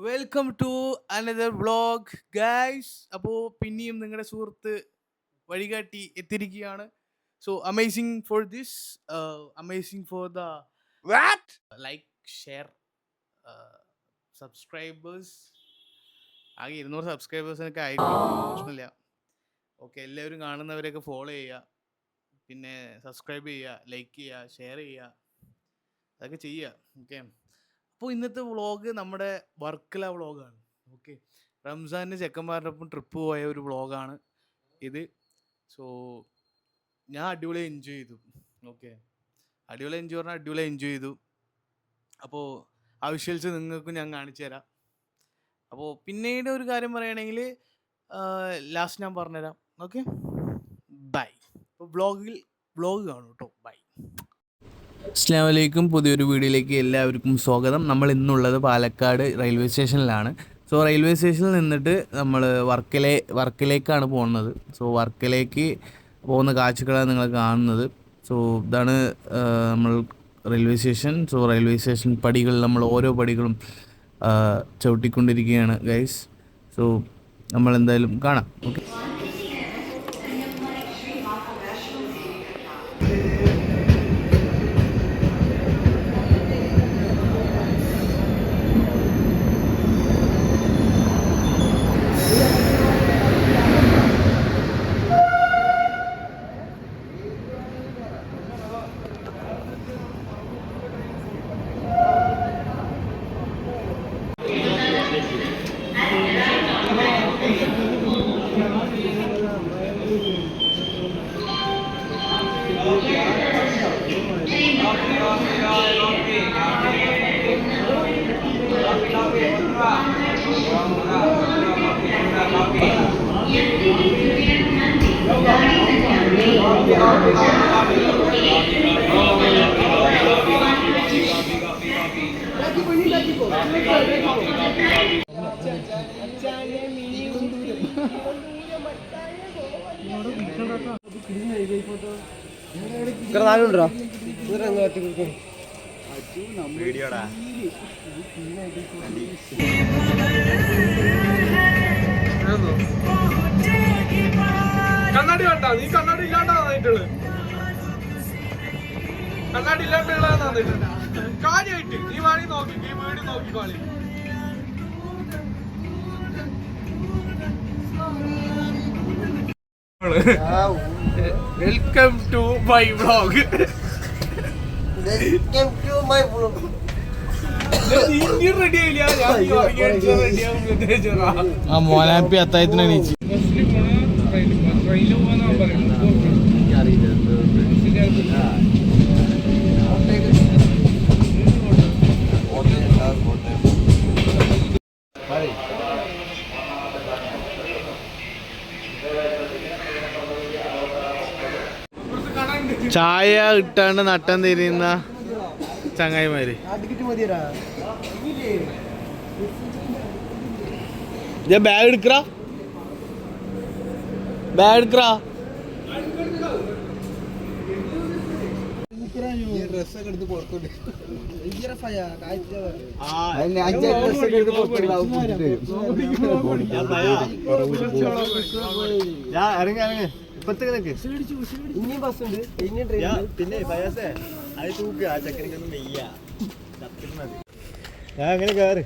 Welcome to another vlog guys. അപ്പോൾ പിന്നെയും നിങ്ങളുടെ സുഹൃത്ത് വഴികാട്ടി എത്തിയിരിക്കുകയാണ്. So amazing for this, amazing for the like share subscribers. ആകെ 200 സബ്സ്ക്രൈബേഴ്സിനൊക്കെ ആയിരിക്കും, പ്രശ്നമില്ല. ഓക്കെ, എല്ലാവരും കാണുന്നവരെയൊക്കെ ഫോളോ ചെയ്യുക, പിന്നെ സബ്സ്ക്രൈബ് ചെയ്യുക, ലൈക്ക് ചെയ്യുക, ഷെയർ ചെയ്യുക, അതൊക്കെ ചെയ്യുക. ഓക്കെ, അപ്പോൾ ഇന്നത്തെ വ്ളോഗ് നമ്മുടെ വർക്കല വ്ളോഗാണ്. ഓക്കെ, റംസാനിന് ചെക്കന്മാരുടെ ഒപ്പം ട്രിപ്പ് പോയ ഒരു വ്ളോഗാണ് ഇത്. സോ ഞാൻ അടിപൊളി എൻജോയ് ചെയ്തു. ഓക്കെ, അടിപൊളി എൻജോയ് പറഞ്ഞാൽ അടിപൊളി എൻജോയ് ചെയ്തു. അപ്പോൾ ആ വിഷ്വൽസ് നിങ്ങൾക്കും ഞാൻ കാണിച്ചു തരാം. അപ്പോൾ പിന്നീട് ഒരു കാര്യം പറയുകയാണെങ്കിൽ ലാസ്റ്റ് ഞാൻ പറഞ്ഞുതരാം. Okay, by. അപ്പോൾ വ്ളോഗ് കാണും കേട്ടോ. ബൈ. അസ്സലാമു അലൈക്കും. പുതിയൊരു വീഡിയോയിലേക്ക് എല്ലാവർക്കും സ്വാഗതം. നമ്മൾ ഇന്നുള്ളത് പാലക്കാട് റെയിൽവേ സ്റ്റേഷനിലാണ്. സോ റെയിൽവേ സ്റ്റേഷനിൽ നിന്നിട്ട് നമ്മൾ വർക്കലേക്കാണ് പോകുന്നത്. സോ വർക്കലേക്ക് പോകുന്ന കാഴ്ചകളാണ് നിങ്ങൾ കാണുന്നത്. സോ ഇതാണ് നമ്മൾ railway station. So railway station പടികൾ നമ്മൾ ഓരോ പടികളും ചവിട്ടിക്കൊണ്ടിരിക്കുകയാണ് ഗൈസ്. സോ നമ്മൾ എന്തായാലും കാണാം. ഓക്കെ, കണ്ണാടി വേണ്ട, നീ കണ്ണാടി ഇല്ലാണ്ടായിട്ടുള്ളത്, കണ്ണാടി ഇല്ലാണ്ടുള്ളതായിട്ട് കാര്യമായിട്ട് നീ വേണമെങ്കിൽ നോക്കി, നീ വീട് നോക്കിക്കോളി. Welcome to my vlog. Ready ആയില്ല, ആ മോനാപ്പി അത്തായത്തിന് എണീച്ച് ചായ ഇട്ടാണ്ട് നട്ടം തിരിയുന്ന ചങ്ങായിമാര്. ഞാൻ ബാഗ് എടുക്കറാ, ബാഗ് എടുക്കറാ. ഇറങ്ങി ഇനിയും ബസ്സുണ്ട്, പിന്നെ അത് തൂക്കുക, ആ ചക്കരക്കൊന്നും വെയ്യ. ഞാൻ അങ്ങനെ കയറി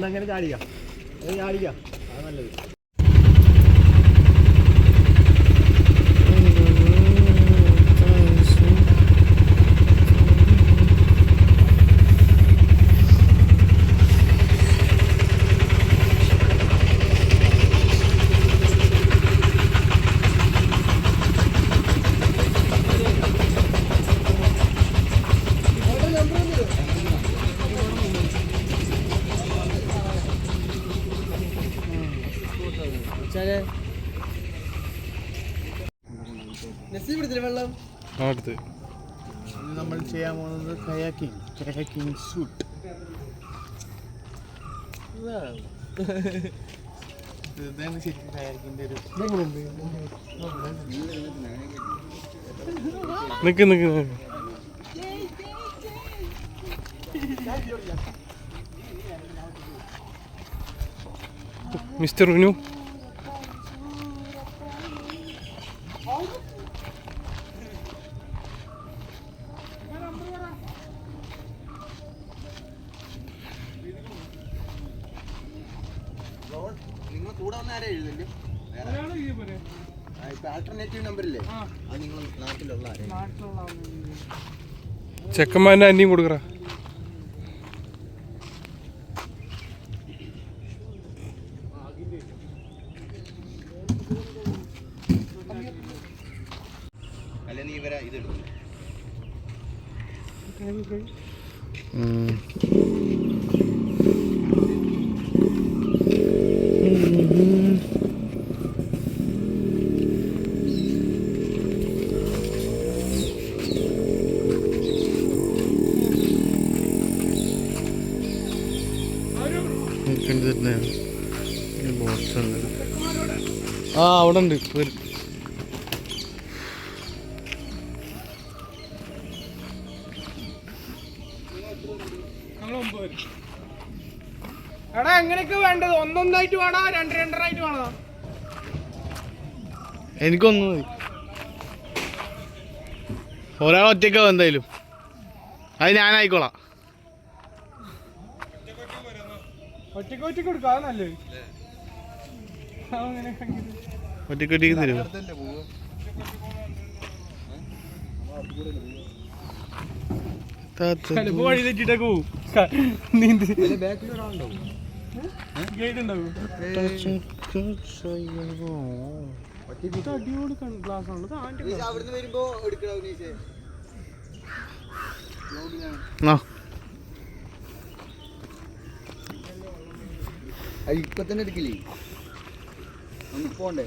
അങ്ങനെ ചാടിക്ക, ചാടിക്ക, അത് നല്ലത്. വെള്ളം അടുത്ത് നമ്മൾ ചെയ്യാൻ പോകുന്നത് കയാക്കിംഗ് ഷൂട്ട്. ഇതാണ് ശരിക്കും കയാക്കിന്റെ ഒരു നിക്ക് മിസ്റ്റർ റിനു നിങ്ങൾ കൂടെ വന്ന ആരാ എഴുതല്ലേ? ആൾട്ടർനേറ്റീവ് നമ്പറില്ലേ? അത് നിങ്ങൾ നാട്ടിലുള്ള ആരാ? ചെക്കന്മാരുടെ അന്യം കൊടുക്കറ. അല്ലെ നീ ഇവരെ ഇതെടുക്കും. ആ അവിടെ ഉണ്ട്. എടാ എങ്ങനെയൊക്കെ വേണ്ടത്? ഒന്നൊന്നായിട്ട് വേണോ, രണ്ടരായിട്ട് വേണോ? എനിക്കൊന്നു മതി. ഒരാൾ ഒറ്റയ്ക്കാവും എന്തായാലും. അത് ഞാനായിക്കോളാം. ഒറ്റയ്ക്ക് കൊടുക്കാം, അത് നല്ലത്. ഒറ്റയ്ക്ക് തരുമോ? ചിലപ്പോ വഴി തെറ്റിട്ടൊക്കെ പോവും. ഗൈഡ് ഉണ്ടാവും. അടിപൊളി ക്ലാസ് ആണ്. അവിടുന്ന് വരുമ്പോ എടുക്കണോ? ഇപ്പൊ തന്നെ എടുക്കില്ലേ? ഒന്ന് പോണ്ടേ?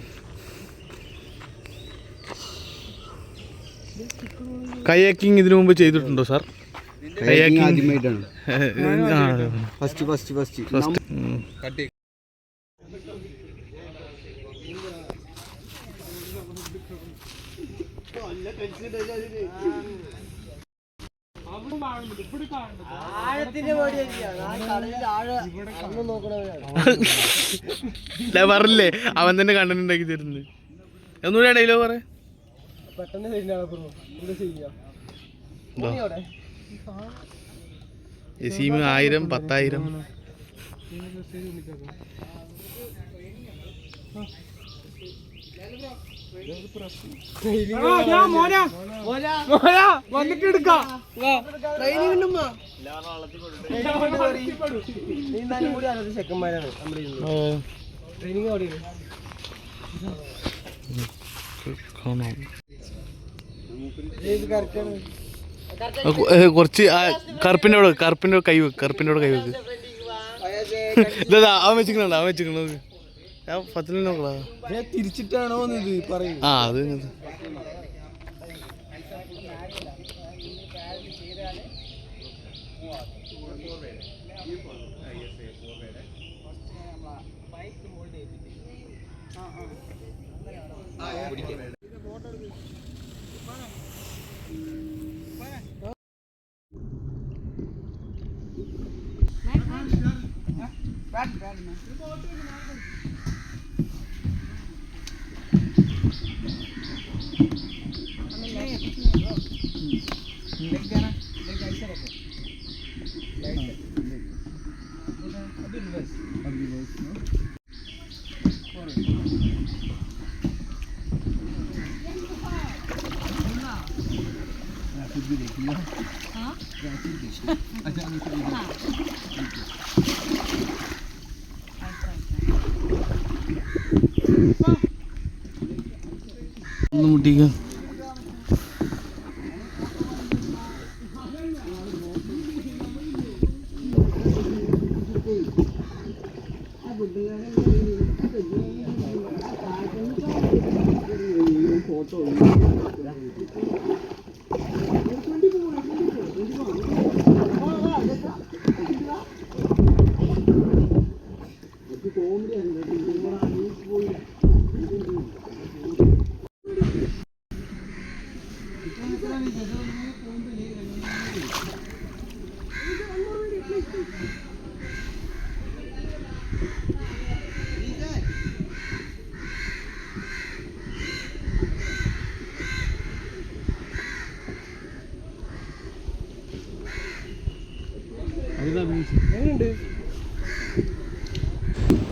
കയാക്കിങ് ഇതിനു മുമ്പ് ചെയ്തിട്ടുണ്ടോ സാർ? ആദ്യമായിട്ടാണ്. ഫസ്റ്റ് പറഞ്ഞില്ലേ അവൻ തന്നെ കണ്ടന്റ് ഉണ്ടാക്കി തരുന്നത്. ഒന്നുകൂടെ ഡയലോഗ് പറ. എസീമ് 1000 10,000 വന്നിട്ട് എടുക്കാം. കുറച്ച് കറുപ്പിന്റെ കൈ വെക്ക്. ഇതാ അവൻ വെച്ചിക്കണത് ഞാൻ 10 നോക്കളാ. തിരിച്ചിട്ടാണോ ഇത് പറയൂ? ആ അത് മുട്ടിക്കാൻ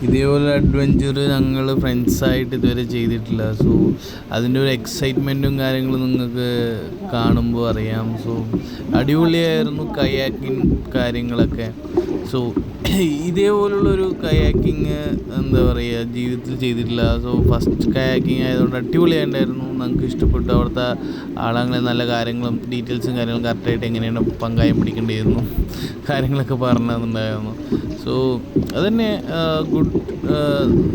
ഇതേപോലെ അഡ്വഞ്ചർ ഞങ്ങൾ ഫ്രണ്ട്സായിട്ട് ഇതുവരെ ചെയ്തിട്ടില്ല. സോ അതിൻ്റെ ഒരു എക്സൈറ്റ്മെൻറ്റും കാര്യങ്ങളും നിങ്ങൾക്ക് കാണുമ്പോൾ അറിയാം. സോ അടിപൊളിയായിരുന്നു കയാക്കിങ് കാര്യങ്ങളൊക്കെ. സോ ഇതേപോലുള്ളൊരു കയാക്കിങ് എന്താ പറയുക ജീവിതത്തിൽ ചെയ്തിട്ടില്ല. സോ ഫസ്റ്റ് കയാക്കിങ് ആയതുകൊണ്ട് അടിപൊളിയായിട്ടുണ്ടായിരുന്നു. നമുക്ക് ഇഷ്ടപ്പെട്ടു. അവിടുത്തെ ആളങ്ങനെ നല്ല കാര്യങ്ങളും ഡീറ്റെയിൽസും കാര്യങ്ങളും കറക്റ്റായിട്ട് എങ്ങനെയാണ് പങ്കായം പിടിക്കേണ്ടിയിരുന്നു കാര്യങ്ങളൊക്കെ പറഞ്ഞു തന്നിട്ടുണ്ടായിരുന്നു. സോ അതുതന്നെ ഗുഡ്,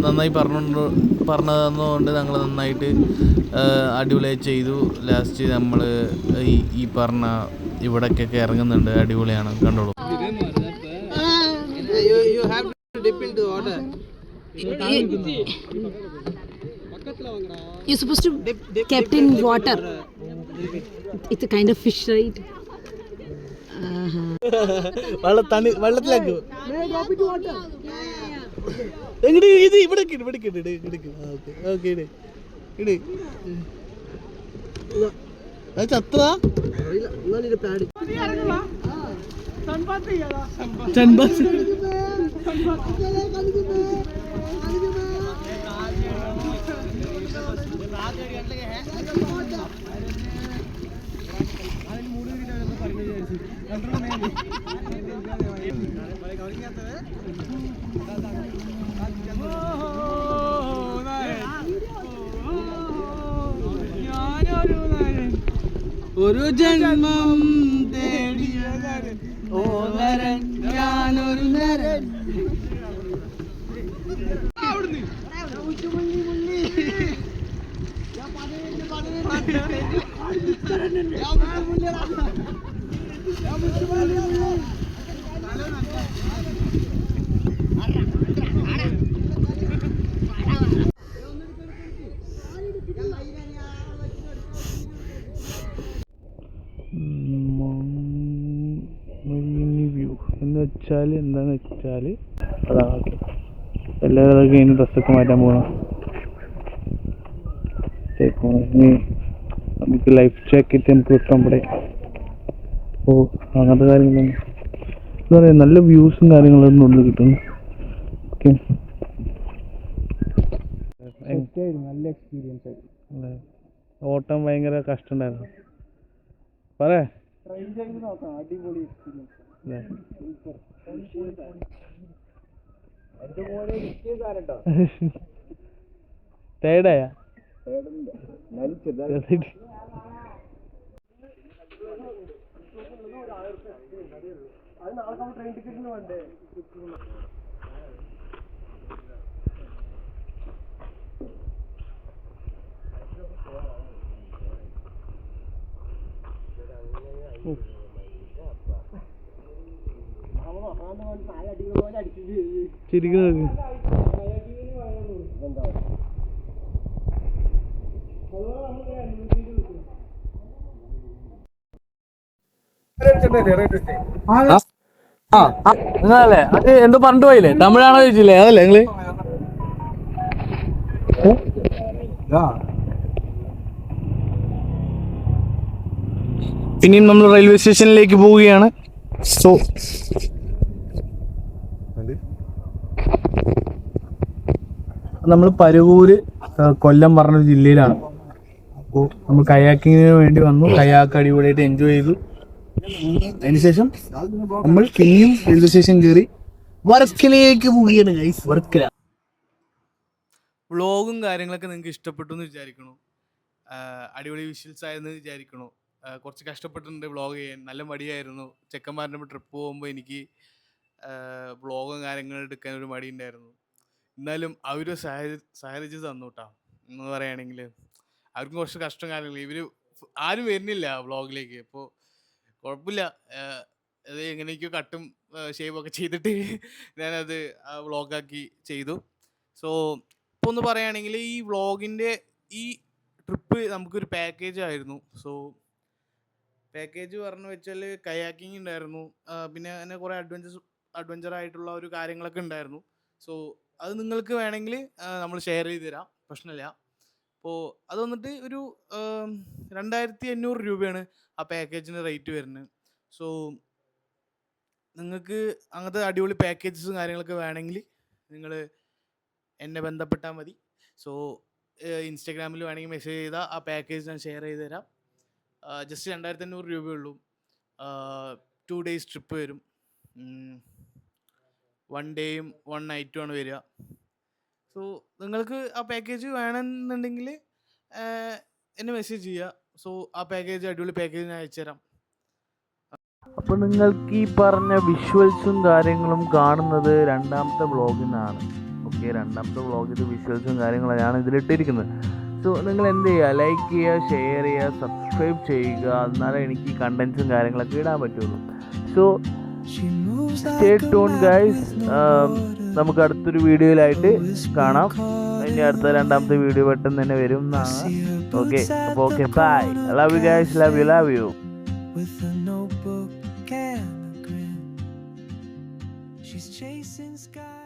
നന്നായി പറഞ്ഞു തന്നതുകൊണ്ട് ഞങ്ങൾ നന്നായിട്ട് അടിപൊളിയായി ചെയ്തു. ലാസ്റ്റ് നമ്മൾ ഈ പറഞ്ഞ ഇവിടേക്കൊക്കെ ഇറങ്ങുന്നുണ്ട്. അടിപൊളിയാണ്, കണ്ടോളൂ. You have to dip into water. You're supposed to kept in water. It's a kind of fish, right? വെള്ളത്തിലേക്ക് എങ്ങോട്ട് ഇത് ഇവിടെ ചത്ര ഒരു ജന്മം തേടിയ ഓ നരൻ ഞാനൊരു നരൻ. വ്യൂ എന്ന് വെച്ചാൽ എന്താണെന്ന് വെച്ചാൽ അതാണ്. ഓക്കെ, എല്ലാവരും അതൊക്കെ ഇനി ഡ്രസ്സൊക്കെ മാറ്റാൻ പോകണം. ഇനി നമുക്ക് ലൈഫ് ജാക്കറ്റ് നമുക്ക് വെക്കാം ഇവിടെ. ഓ അങ്ങനത്തെ കാര്യങ്ങളൊന്നും എന്താ പറയുക, നല്ല വ്യൂസും കാര്യങ്ങളൊന്നും ഉള്ളിൽ കിട്ടുന്നു. ഓക്കെ, നല്ല എക്സ്പീരിയൻസ് ആയിരുന്നു. ഓട്ടം ഭയങ്കര കഷ്ടമുണ്ടായിരുന്നു. പറയാ അടിപൊളി എക്സ്പീരിയൻസ്. ടയർഡായ ചിരിക്കുന്നത്. നിങ്ങളല്ലേ അത് എന്തോ പറഞ്ഞിട്ട് പോയില്ലേ? തമിഴാണോ ചോദിച്ചില്ലേ? അതല്ലേ നിങ്ങള് പിന്നെയും നമ്മൾ റെയിൽവേ സ്റ്റേഷനിലേക്ക് പോവുകയാണ്. സോ നമ്മൾ പരവൂര് കൊല്ലം പറഞ്ഞൊരു ജില്ലയിലാണ്. അപ്പോൾ നമ്മൾ കയാക്കിങ്ങിന് വേണ്ടി വന്നു. കയാക്ക് അടിപൊളിയായിട്ട് എൻജോയ് ചെയ്തു. അതിനുശേഷം നമ്മൾ പിന്നെയും റെയിൽവേ സ്റ്റേഷൻ കയറി വർക്കലയിലേക്ക് പോവുകയാണ് ഗൈസ്. വർക്കല വ്ളോഗും കാര്യങ്ങളൊക്കെ നിങ്ങൾക്ക് ഇഷ്ടപ്പെട്ടു എന്ന് വിചാരിക്കണു. അടിപൊളി വിഷ്വൽസ് ആയെന്ന് വിചാരിക്കണു. കുറച്ച് കഷ്ടപ്പെട്ടിട്ടുണ്ട് വ്ളോഗ് ചെയ്യാൻ. നല്ല മടിയായിരുന്നു. ചെക്കന്മാരുടെ ട്രിപ്പ് പോകുമ്പോൾ എനിക്ക് വ്ളോഗും കാര്യങ്ങളും എടുക്കാൻ ഒരു മടി ഉണ്ടായിരുന്നു. എന്നാലും അവർ സഹകരിച്ച് തന്നു കേട്ടോ. എന്ന് പറയുകയാണെങ്കിൽ അവർക്കും കുറച്ച് കഷ്ടം കാര്യങ്ങൾ. ഇവർ ആരും വരുന്നില്ല വ്ളോഗിലേക്ക്. അപ്പോൾ കുഴപ്പമില്ല, അത് എങ്ങനെയൊക്കെയോ കട്ടും ഷേപ്പൊക്കെ ചെയ്തിട്ട് ഞാനത് വ്ളോഗാക്കി ചെയ്തു. സോ ഇപ്പോൾ ഒന്ന് പറയുകയാണെങ്കിൽ ഈ വ്ളോഗിൻ്റെ ഈ ട്രിപ്പ് നമുക്കൊരു പാക്കേജ് ആയിരുന്നു. സോ പാക്കേജ് പറഞ്ഞു വെച്ചാൽ കയാക്കിങ് ഉണ്ടായിരുന്നു, പിന്നെ അങ്ങനെ കുറേ അഡ്വഞ്ചേഴ്സ് അഡ്വഞ്ചർ ആയിട്ടുള്ള ഒരു കാര്യങ്ങളൊക്കെ ഉണ്ടായിരുന്നു. സോ അത് നിങ്ങൾക്ക് വേണമെങ്കിൽ നമ്മൾ ഷെയർ ചെയ്ത് തരാം, പ്രശ്നമില്ല. അപ്പോൾ അത് വന്നിട്ട് ഒരു 2500 രൂപയാണ് ആ പാക്കേജിന് റേറ്റ് വരുന്നത്. സോ നിങ്ങൾക്ക് അങ്ങനത്തെ അടിപൊളി പാക്കേജസും കാര്യങ്ങളൊക്കെ വേണമെങ്കിൽ നിങ്ങൾ എന്നെ ബന്ധപ്പെട്ടാൽ മതി. സോ ഇൻസ്റ്റാഗ്രാമിൽ വേണമെങ്കിൽ മെസ്സേജ് ചെയ്താൽ ആ പാക്കേജ് ഞാൻ ഷെയർ ചെയ്ത് തരാം. ജസ്റ്റ് 2500 രൂപയുള്ളൂ. 2 days ട്രിപ്പ് വരും. 1 ഡേയും 1 നൈറ്റുമാണ് വരിക. സോ നിങ്ങൾക്ക് ആ പാക്കേജ് വേണമെന്നുണ്ടെങ്കിൽ എന്നെ മെസ്സേജ് ചെയ്യുക. സോ ആ പാക്കേജ് അടിപൊളി പാക്കേജ് ഞാൻ അയച്ചു തരാം. അപ്പോൾ നിങ്ങൾക്ക് ഈ പറഞ്ഞ വിഷ്വൽസും കാര്യങ്ങളും കാണുന്നത് രണ്ടാമത്തെ വ്ളോഗിൽ നിന്നാണ്. ഓക്കെ, രണ്ടാമത്തെ വ്ളോഗിൽ വിഷ്വൽസും കാര്യങ്ങളും ഞാൻ ഇതിലിട്ടിരിക്കുന്നത്. സോ നിങ്ങൾ എന്ത് ചെയ്യുക, ലൈക്ക് ചെയ്യുക, ഷെയർ ചെയ്യുക, സബ്സ്ക്രൈബ് ചെയ്യുക. എന്നാലേ എനിക്ക് ഈ കണ്ടൻസും കാര്യങ്ങളൊക്കെ ഇടാൻ പറ്റുള്ളൂ. So stay tune guys. നമുക്ക് അടുത്തൊരു വീഡിയോയിലായിട്ട് കാണാം. ഇനി അടുത്ത രണ്ടാമത്തെ വീഡിയോ പെട്ടെന്ന് തന്നെ വരും എന്നാണ്. ഓക്കെ, അപ്പോൾ okay, bye. Love you guys, love you. With a notebook and a grin, she's chasing skies.